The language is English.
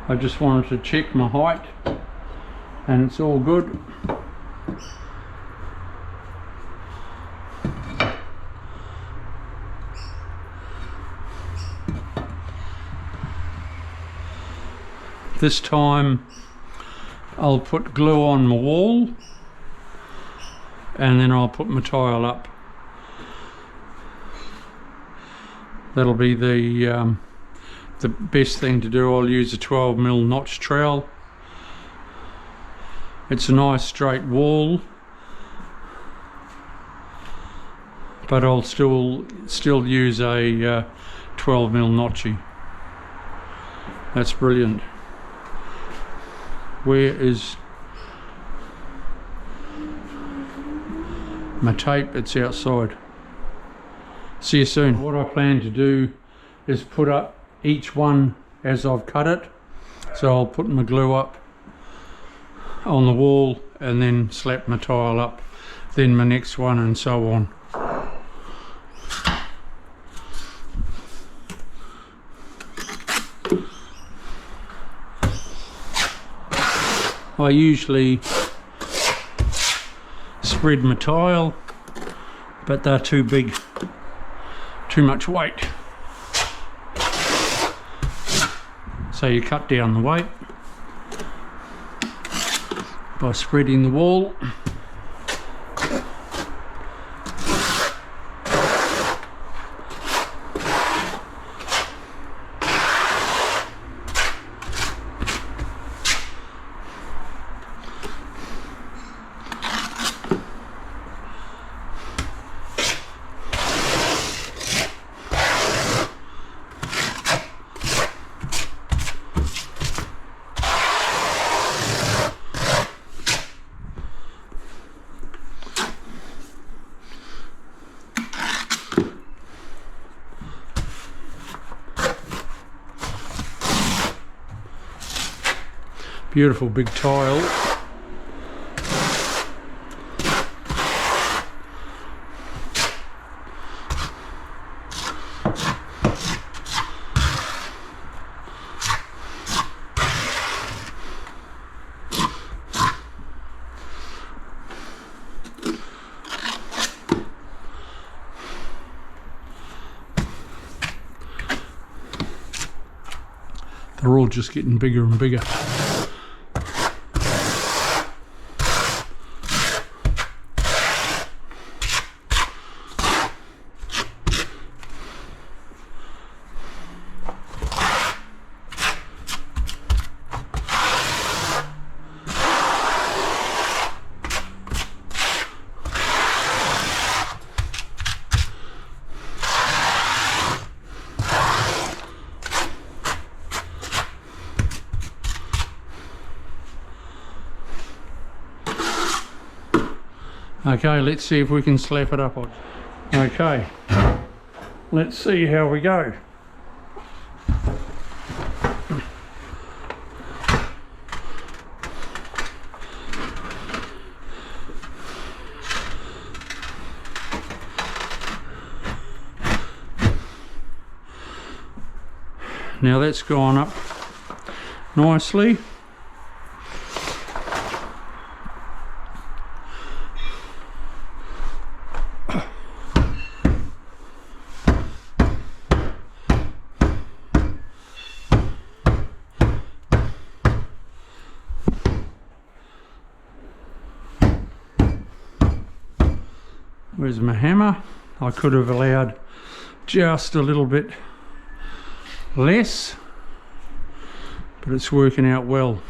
I just wanted to check my height, and it's all good. This time I'll put glue on my wall, and then I'll put my tile up. That'll be the best thing to do. I'll use a 12mm notch trowel. It's a nice straight wall, but I'll still use a 12mm notchy. That's brilliant. Where is my tape? It's outside. See you soon. What I plan to do is put up each one as I've cut it. So I'll put my glue up on the wall and then slap my tile up, then my next one, and so on. I usually spread my tile, but they're too big, too much weight. So you cut down the weight by spreading the wall. Beautiful big tile. They're all just getting bigger and bigger. Okay, let's see if we can slap it up on. Okay, let's see how we go. Now that's gone up nicely. Where's my hammer? I could have allowed just a little bit less, but it's working out well.